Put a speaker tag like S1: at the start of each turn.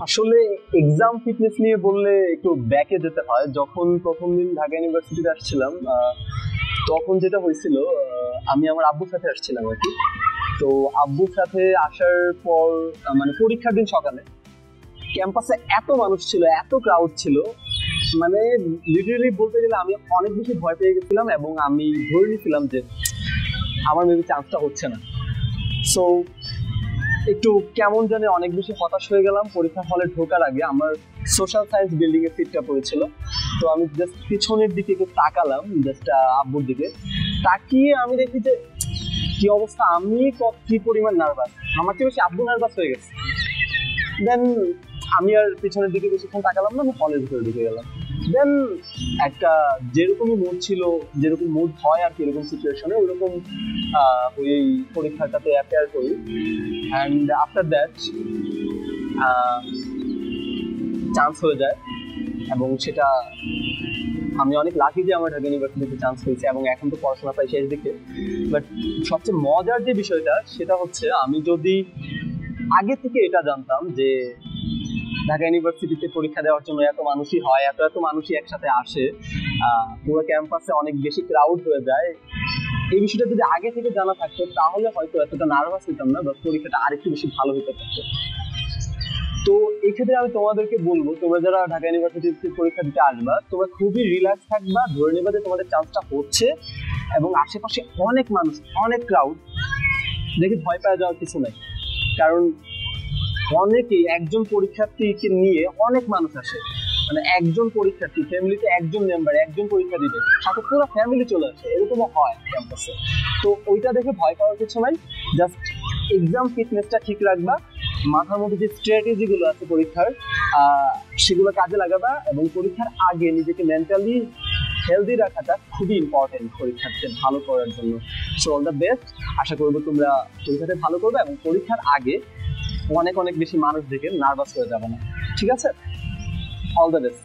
S1: আসলে exam fitness নিয়ে বললে একটু ব্যাকে যেতে হয়। যখন প্রথম দিন ঢাকা ইউনিভার্সিটিতে আসছিলাম, তখন যেটা হয়েছিল, আমি আমার আব্বুর সাথে আসছিলাম আর কি। তো আব্বুর সাথে আসার পর মানে পরীক্ষার দিন সকালে ক্যাম্পাসে এত মানুষ ছিল, এত ক্রাউড ছিল, মানে লিটারালি বলতে গেলে আমি অনেক বেশি ভয় পেয়ে গেছিলাম এবং আমি ধরে নিয়েছিলাম যে আমার মেবি চান্সটা হচ্ছে না। সো একটু কেমন জানি অনেক বেশি হতাশ হয়ে গেলাম। পরীক্ষার হলে ঢোকার আগে আমার সোশ্যাল সায়েন্স বিল্ডিং এর সিটটা পড়েছিল। তো আমি জাস্ট পিছনের দিকে একটু তাকালাম, জাস্ট আব্বুর দিকে তাকিয়ে আমি দেখি যে কি অবস্থা, আমি কি পরিমাণ নার্ভাস, আমার চেয়ে বেশি আব্বু নার্ভাস হয়ে গেছে। দেন আমি আর পিছনের দিকে বেশিক্ষণ তাকালাম না, আমি হলের ভিতরে ঢুকে গেলাম। দেন একটা যেরকমই মুড ছিল, যেরকম মুড হয় আর কি এরকম সিচুয়েশনে, ওইরকম ওই পরীক্ষাটাতে অ্যাপিয়ার করি। অ্যান্ড আফটার দ্যাট চান্স হয়ে যায় এবং সেটা আমি অনেক লাকি যে আমার ঢাকা ইউনিভার্সিটিতে চান্স হয়েছে এবং এখন তো পড়াশোনা প্রায় শেষ দিকে। বাট সবচেয়ে মজার যে বিষয়টা সেটা হচ্ছে, আমি যদি আগে থেকে এটা জানতাম যে ঢাকা ইউনিভার্সিটিতে পরীক্ষা দেওয়ার জন্য এত মানুষই হয়, এত এত মানুষই একসাথে আসে, পুরো ক্যাম্পাসে অনেক বেশি ক্রাউড হয়ে যায়, এই বিষয়টা যদি আগে থেকে জানা থাকতো তাহলে হয়তো এতটা নার্ভাস হইতাম না বা পরীক্ষাটা আরেকটু বেশি ভালো হতে পারতো। তো এই ক্ষেত্রে আমি তোমাদেরকে বলবো, তোমরা যারা ঢাকা ইউনিভার্সিটিতে পরীক্ষা দিতে আসবা, তোমরা খুবই রিল্যাক্স থাকবা, ধরে নেবা যে তোমাদের চান্সটা হচ্ছে এবং আশেপাশে অনেক মানুষ, অনেক ক্রাউড, দেখে ভয় পাওয়া যাওয়ার কিছু নাই। কারণ অনেকেই একজন পরীক্ষার্থীকে নিয়ে অনেক মানুষ আসে, মানে একজন পরীক্ষার্থী ফ্যামিলিতে একজন মেম্বার একজন পরীক্ষা দিবে, সাথে পুরো ফ্যামিলি চলে আসে, এরকমও হয় ক্যাম্পাসে। তো ওইটা দেখে ভয় পাওয়ার কিছু নাই, জাস্ট এক্সাম ফিটনেসটা ঠিক রাখবা, মাথার মধ্যে যে স্ট্র্যাটেজি গুলো আছে পরীক্ষার সেগুলো কাজে লাগাবা এবং পরীক্ষার আগে নিজেকে মেন্টালি হেলদি রাখাটা খুবই ইম্পর্টেন্ট পরীক্ষাতে ভালো করার জন্য। সো অল দ্য বেস্ট, আশা করবো তোমরা পরীক্ষাতে ভালো করবে এবং পরীক্ষার আগে অনেক অনেক বেশি মানুষ দেখে নার্ভাস হয়ে যাবে না। ঠিক আছে, অল দ্য বেস্ট।